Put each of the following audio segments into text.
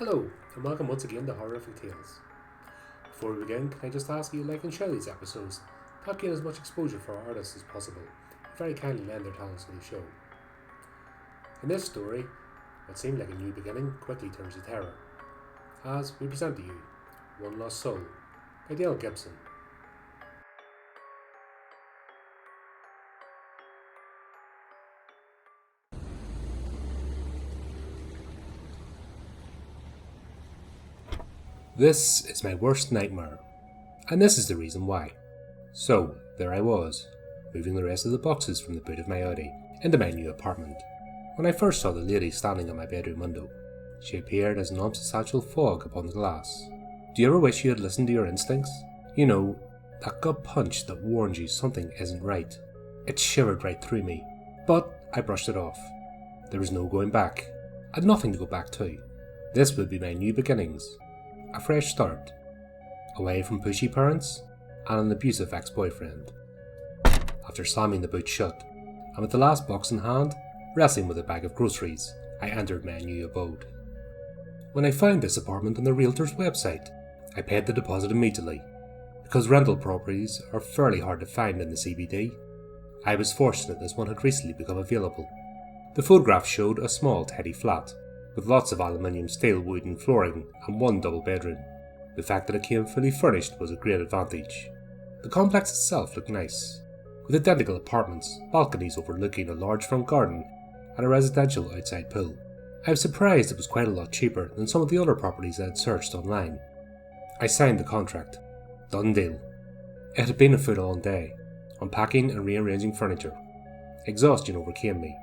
Hello, and welcome once again to Horrific Tales. Before we begin, can I just ask you to like and share these episodes to help gain as much exposure for our artists as possible, and very kindly lend their talents to the show. In this story, what seemed like a new beginning quickly turns to terror, as we present to you One Lost Soul by Gibson. This is my worst nightmare, and this is the reason why. So, there I was, moving the rest of the boxes from the boot of my Audi into my new apartment, when I first saw the lady standing at my bedroom window. She appeared as an unsubstantial fog upon the glass. Do you ever wish you had listened to your instincts? You know, that gut punch that warns you something isn't right. It shivered right through me, but I brushed it off. There was no going back. I had nothing to go back to. This would be my new beginnings. A fresh start, away from pushy parents and an abusive ex-boyfriend. After slamming the boot shut, and with the last box in hand, wrestling with a bag of groceries, I entered my new abode. When I found this apartment on the realtor's website, I paid the deposit immediately. Because rental properties are fairly hard to find in the CBD, I was fortunate this one had recently become available. The photograph showed a small, tidy flat, with lots of aluminium, steel, wooden flooring and one double bedroom. The fact that it came fully furnished was a great advantage. The complex itself looked nice, with identical apartments, balconies overlooking a large front garden and a residential outside pool. I was surprised it was quite a lot cheaper than some of the other properties I had searched online. I signed the contract. Done deal. It had been a full-on day, unpacking and rearranging furniture. Exhaustion overcame me.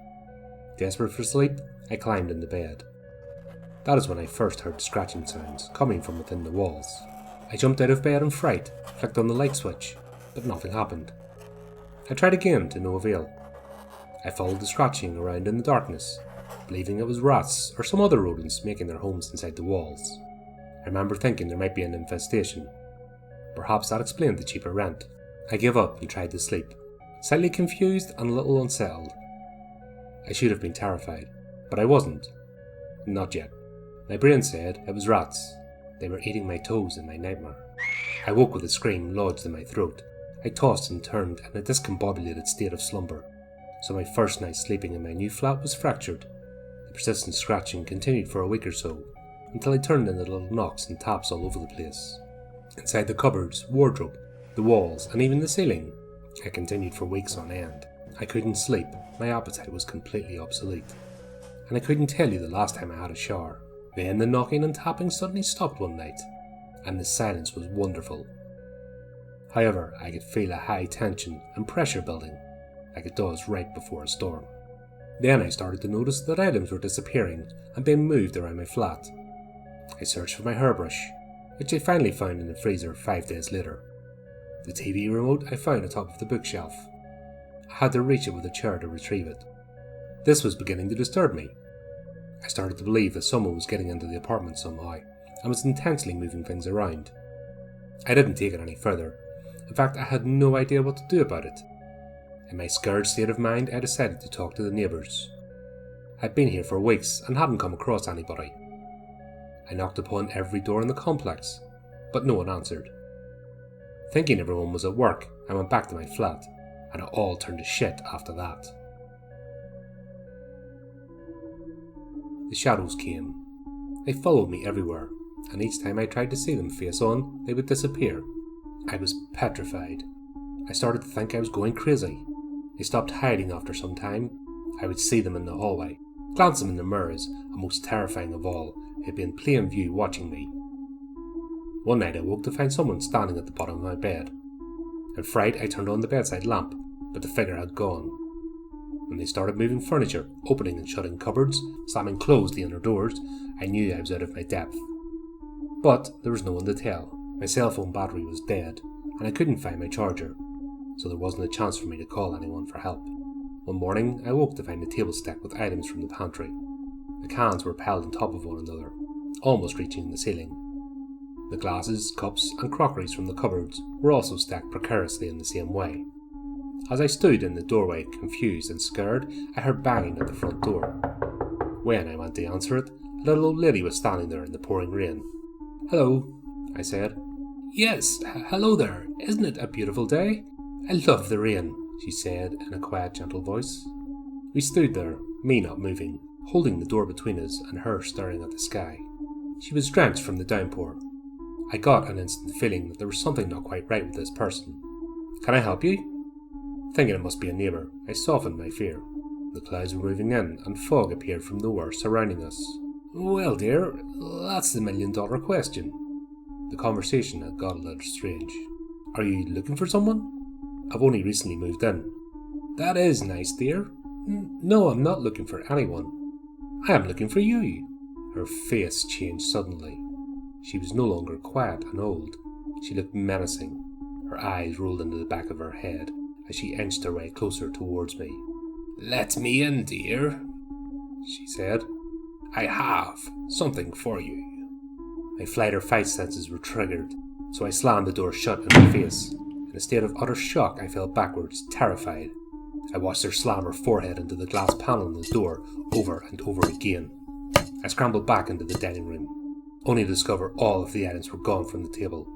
Desperate for sleep, I climbed into bed. That is when I first heard scratching sounds coming from within the walls. I jumped out of bed in fright, clicked on the light switch, but nothing happened. I tried again to no avail. I followed the scratching around in the darkness, believing it was rats or some other rodents making their homes inside the walls. I remember thinking there might be an infestation. Perhaps that explained the cheaper rent. I gave up and tried to sleep, slightly confused and a little unsettled. I should have been terrified, but I wasn't. Not yet. My brain said it was rats. They were eating my toes in my nightmare. I woke with a scream lodged in my throat. I tossed and turned in a discombobulated state of slumber. So my first night sleeping in my new flat was fractured. The persistent scratching continued for a week or so, until I turned into little knocks and taps all over the place. Inside the cupboards, wardrobe, the walls, and even the ceiling, I continued for weeks on end. I couldn't sleep, my appetite was completely obsolete. And I couldn't tell you the last time I had a shower. Then the knocking and tapping suddenly stopped one night, and the silence was wonderful. However, I could feel a high tension and pressure building, like it does right before a storm. Then I started to notice that items were disappearing and being moved around my flat. I searched for my hairbrush, which I finally found in the freezer 5 days later. The TV remote I found atop of the bookshelf. I had to reach it with a chair to retrieve it. This was beginning to disturb me. I started to believe that someone was getting into the apartment somehow, and was intensely moving things around. I didn't take it any further. In fact, I had no idea what to do about it. In my scared state of mind, I decided to talk to the neighbours. I'd been here for weeks and hadn't come across anybody. I knocked upon every door in the complex, but no one answered. Thinking everyone was at work, I went back to my flat, and it all turned to shit after that. The shadows came. They followed me everywhere, and each time I tried to see them face on, they would disappear. I was petrified. I started to think I was going crazy. They stopped hiding after some time. I would see them in the hallway, glance them in the mirrors, and most terrifying of all, they'd be in plain view watching me. One night I woke to find someone standing at the bottom of my bed. In fright, I turned on the bedside lamp, but the figure had gone. When they started moving furniture, opening and shutting cupboards, slamming closed the inner doors, I knew I was out of my depth. But there was no one to tell. My cell phone battery was dead, and I couldn't find my charger, so there wasn't a chance for me to call anyone for help. One morning, I woke to find the table stacked with items from the pantry. The cans were piled on top of one another, almost reaching the ceiling. The glasses, cups, and crockeries from the cupboards were also stacked precariously in the same way. As I stood in the doorway, confused and scared, I heard banging at the front door. When I went to answer it, A little old lady was standing there in the pouring rain. "Hello," I said. "Yes, hello there. Isn't it a beautiful day? I love the rain," she said in a quiet, gentle voice. We stood there, me not moving, holding the door between us and her staring at the sky. She was drenched from the downpour. I got an instant feeling that there was something not quite right with this person. "Can I help you?" Thinking it must be a neighbour, I softened my fear. The clouds were moving in, and fog appeared from nowhere surrounding us. "Well, dear, that's the $1,000,000 question." The conversation had got a little strange. "Are you looking for someone?" "I've only recently moved in." "That is nice, dear. No, I'm not looking for anyone. I am looking for you." Her face changed suddenly. She was no longer quiet and old. She looked menacing. Her eyes rolled into the back of her head as she inched her way closer towards me. "Let me in, dear," she said. "I have something for you." My flight or fight senses were triggered, so I slammed the door shut in her face. In a state of utter shock, I fell backwards, terrified. I watched her slam her forehead into the glass panel in the door over and over again. I scrambled back into the dining room, only to discover all of the items were gone from the table.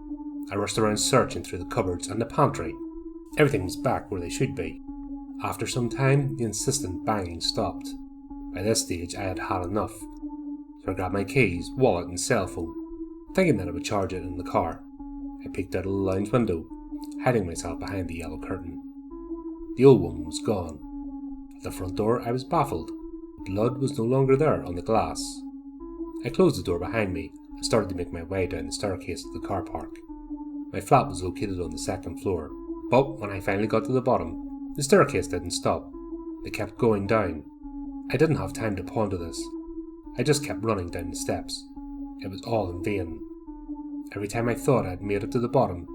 I rushed around searching through the cupboards and the pantry. Everything was back where they should be. After some time, the insistent banging stopped. By this stage, I had had enough, so I grabbed my keys, wallet and cell phone, thinking that I would charge it in the car. I peeked out of the lounge window, hiding myself behind the yellow curtain. The old woman was gone. At the front door, I was baffled. Blood was no longer there on the glass. I closed the door behind me and started to make my way down the staircase to the car park. My flat was located on the second floor, but when I finally got to the bottom, the staircase didn't stop. It kept going down. I didn't have time to ponder this. I just kept running down the steps. It was all in vain. Every time I thought I had made it to the bottom,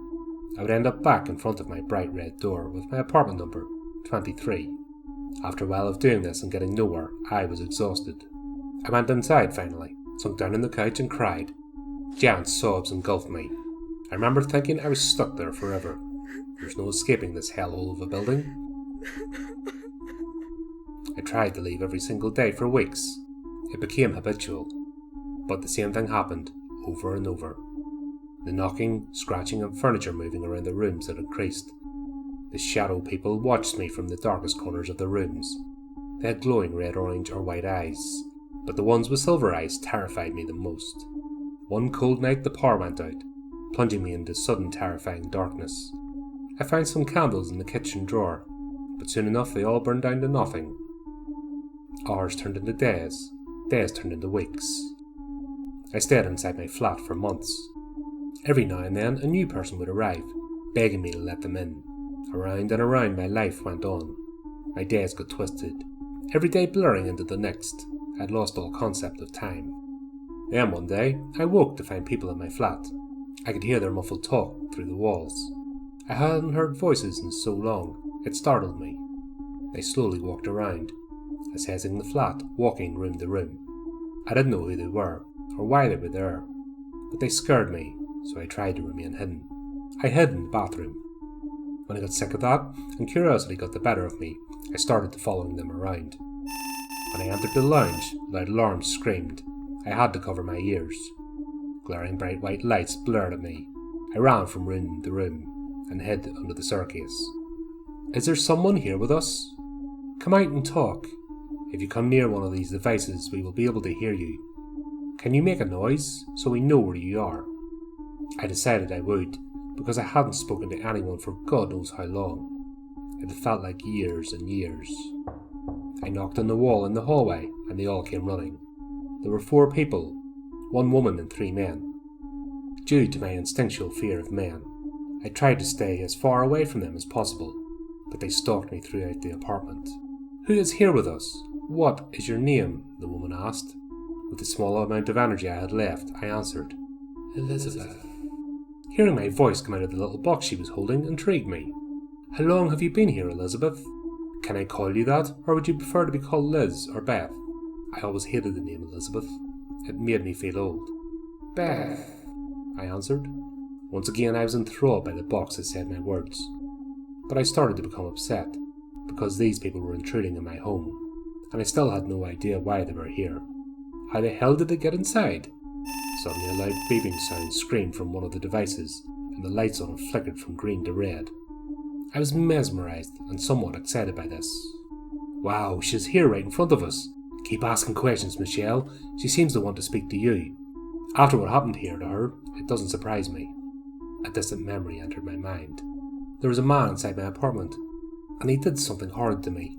I would end up back in front of my bright red door with my apartment number, 23. After a while of doing this and getting nowhere, I was exhausted. I went inside finally, sunk down on the couch and cried. Giant sobs engulfed me. I remember thinking I was stuck there forever. There's no escaping this hellhole of a building. I tried to leave every single day for weeks. It became habitual. But the same thing happened, over and over. The knocking, scratching and furniture moving around the rooms had increased. The shadow people watched me from the darkest corners of the rooms. They had glowing red, orange or white eyes, but the ones with silver eyes terrified me the most. One cold night the power went out, plunging me into sudden terrifying darkness. I found some candles in the kitchen drawer, but soon enough they all burned down to nothing. Hours turned into days, days turned into weeks. I stayed inside my flat for months. Every now and then a new person would arrive, begging me to let them in. Around and around my life went on. My days got twisted, every day blurring into the next. I had lost all concept of time. Then one day, I woke to find people in my flat. I could hear their muffled talk through the walls. I hadn't heard voices in so long, it startled me. They slowly walked around, assessing the flat, walking room to room. I didn't know who they were, or why they were there, but they scared me, so I tried to remain hidden. I hid in the bathroom. When I got sick of that, and curiosity got the better of me, I started following them around. When I entered the lounge, loud alarms screamed. I had to cover my ears. Glaring bright white lights blurred at me. I ran from room to room, and hid under the staircase. "Is there someone here with us? Come out and talk. If you come near one of these devices, we will be able to hear you. Can you make a noise, so we know where you are?" I decided I would, because I hadn't spoken to anyone for God knows how long. It had felt like years and years. I knocked on the wall in the hallway, and they all came running. There were 4 people, 1 woman and 3 men. Due to my instinctual fear of men, I tried to stay as far away from them as possible, but they stalked me throughout the apartment. "Who is here with us? What is your name?" the woman asked. With the small amount of energy I had left, I answered, "Elizabeth." Hearing my voice come out of the little box she was holding intrigued me. "How long have you been here, Elizabeth? Can I call you that, or would you prefer to be called Liz or Beth?" I always hated the name Elizabeth. It made me feel old. "Beth," I answered. Once again I was enthralled by the box that said my words. But I started to become upset, because these people were intruding in my home, and I still had no idea why they were here. How the hell did they get inside? Suddenly a loud beeping sound screamed from one of the devices, and the lights on it flickered from green to red. I was mesmerised and somewhat excited by this. Wow, she's here right in front of us. Keep asking questions, Michelle. She seems to want to speak to you. After what happened here to her, it doesn't surprise me. A distant memory entered my mind. There was a man inside my apartment, and he did something horrid to me.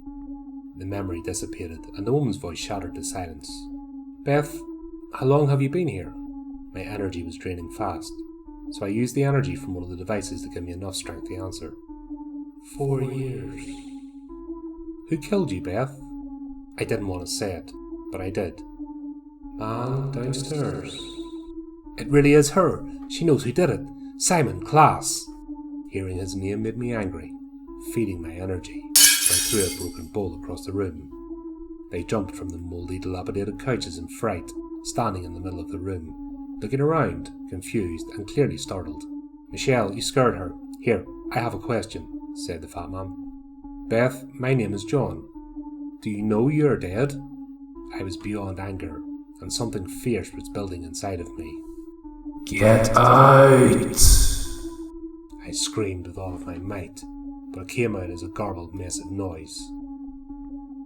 The memory dissipated, and the woman's voice shattered the silence. Beth, how long have you been here? My energy was draining fast, so I used the energy from one of the devices to give me enough strength to answer. 4 years. Who killed you, Beth? I didn't want to say it, but I did. Man downstairs. It really is her. She knows who did it. Simon Class. Hearing his name made me angry, feeding my energy, so I threw a broken bowl across the room. They jumped from the mouldy, dilapidated couches in fright, standing in the middle of the room, looking around, confused and clearly startled. Michelle, you scared her. Here, I have a question, said the fat man. Beth, my name is John. Do you know you're dead? I was beyond anger, and something fierce was building inside of me. Get out! I screamed with all of my might, but it came out as a garbled mess of noise.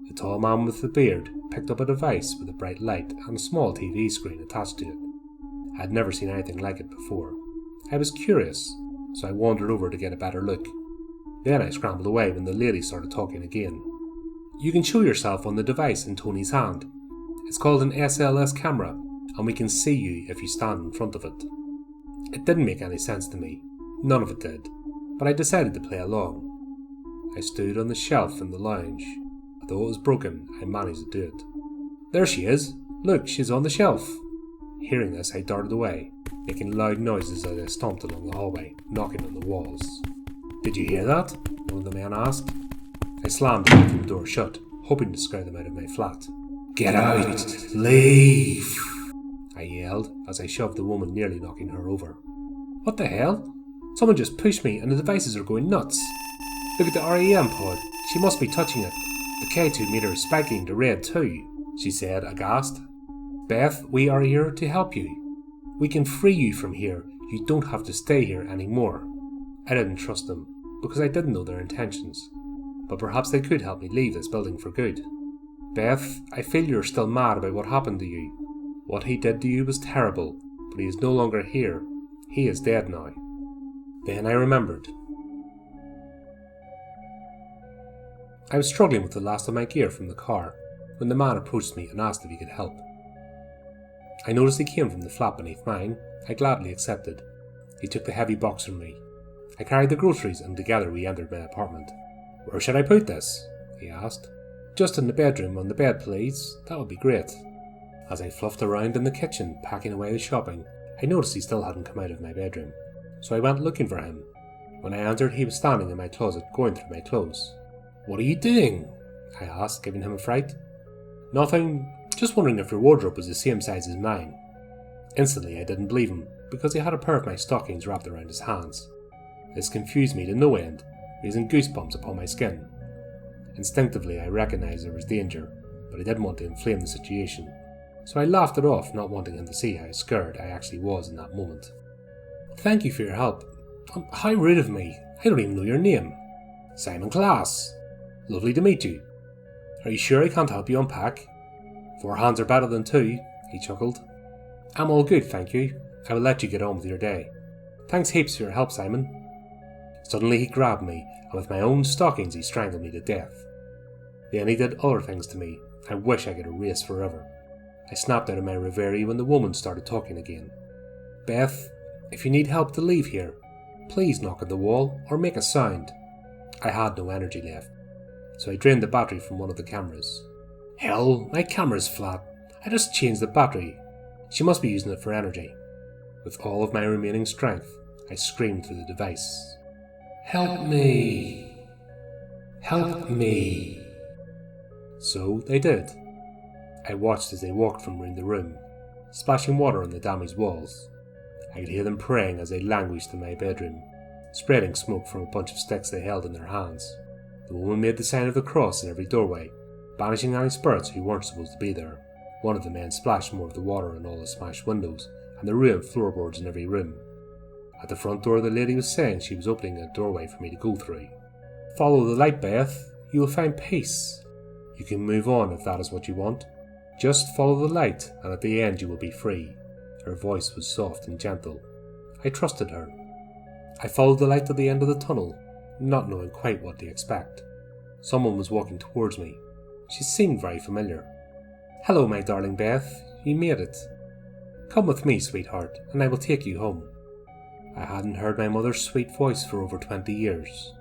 The tall man with the beard picked up a device with a bright light and a small TV screen attached to it. I had never seen anything like it before. I was curious, so I wandered over to get a better look. Then I scrambled away when the lady started talking again. You can show yourself on the device in Tony's hand. It's called an SLS camera, and we can see you if you stand in front of it. It didn't make any sense to me. None of it did, but I decided to play along. I stood on the shelf in the lounge. Although it was broken, I managed to do it. There she is! Look, she's on the shelf! Hearing this, I darted away, making loud noises as I stomped along the hallway, knocking on the walls. Did you hear that? One of the men asked. I slammed the bathroom door shut, hoping to scare them out of my flat. Get out! Leave! I yelled as I shoved the woman, nearly knocking her over. What the hell? Someone just pushed me and the devices are going nuts. Look at the REM pod. She must be touching it. The K2 meter is spiking to red too, she said, aghast. Beth, we are here to help you. We can free you from here. You don't have to stay here anymore. I didn't trust them, because I didn't know their intentions. But perhaps they could help me leave this building for good. Beth, I feel you're still mad about what happened to you. What he did to you was terrible, but he is no longer here. He is dead now. Then I remembered. I was struggling with the last of my gear from the car when the man approached me and asked if he could help. I noticed he came from the flat beneath mine. I gladly accepted. He took the heavy box from me. I carried the groceries and together we entered my apartment. Where should I put this? He asked. Just in the bedroom on the bed, please. That would be great. As I fluffed around in the kitchen, packing away the shopping, I noticed he still hadn't come out of my bedroom. So I went looking for him. When I entered, he was standing in my closet going through my clothes. What are you doing? I asked, giving him a fright. Nothing. Just wondering if your wardrobe was the same size as mine. Instantly, I didn't believe him, because he had a pair of my stockings wrapped around his hands. This confused me to no end, raising goosebumps upon my skin. Instinctively, I recognized there was danger, but I didn't want to inflame the situation, so I laughed it off, not wanting him to see how scared I actually was in that moment. Thank you for your help. How rude of me. I don't even know your name. Simon Class. Lovely to meet you. Are you sure I can't help you unpack? 4 hands are better than 2, he chuckled. I'm all good, thank you. I will let you get on with your day. Thanks heaps for your help, Simon. Suddenly he grabbed me, and with my own stockings he strangled me to death. Then he did other things to me I wish I could erase forever. I snapped out of my reverie when the woman started talking again. Beth, if you need help to leave here, please knock on the wall or make a sound. I had no energy left, so I drained the battery from one of the cameras. Hell, my camera's flat. I just changed the battery. She must be using it for energy. With all of my remaining strength, I screamed through the device. Help me! Help me! So they did. I watched as they walked from room to room, splashing water on the damaged walls. I could hear them praying as they languished in my bedroom, spreading smoke from a bunch of sticks they held in their hands. The woman made the sign of the cross in every doorway, banishing any spirits who weren't supposed to be there, One of the men splashed more of the water on all the smashed windows and the ruined floorboards in every room. At the front door, the lady was saying she was opening a doorway for me to go through. "Follow the light, Beth. You will find peace. You can move on if that is what you want. Just follow the light, and at the end you will be free." Her voice was soft and gentle. I trusted her. I followed the light to the end of the tunnel, not knowing quite what to expect. Someone was walking towards me. She seemed very familiar. "Hello, my darling Beth. You made it. Come with me, sweetheart, and I will take you home." I hadn't heard my mother's sweet voice for over 20 years.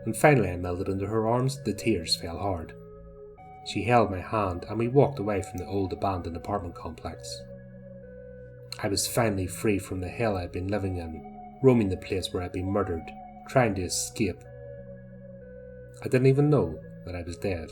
When finally I melted into her arms, the tears fell hard. She held my hand and we walked away from the old abandoned apartment complex. I was finally free from the hell I'd been living in, roaming the place where I'd been murdered, trying to escape. I didn't even know that I was dead.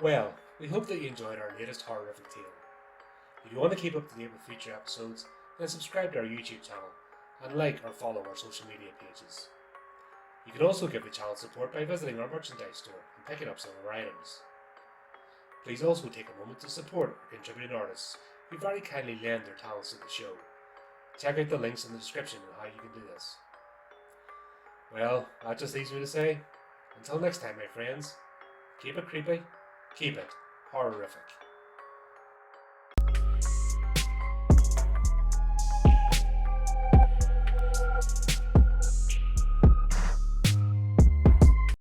Well, we hope that you enjoyed our latest horrific tale. If you want to keep up to date with future episodes, then subscribe to our YouTube channel and like or follow our social media pages. You can also give the channel support by visiting our merchandise store and picking up some of our items. Please also take a moment to support our contributing artists who very kindly lend their talents to the show. Check out the links in the description on how you can do this. Well, that just leaves me to say, until next time my friends, keep it creepy, keep it horrific.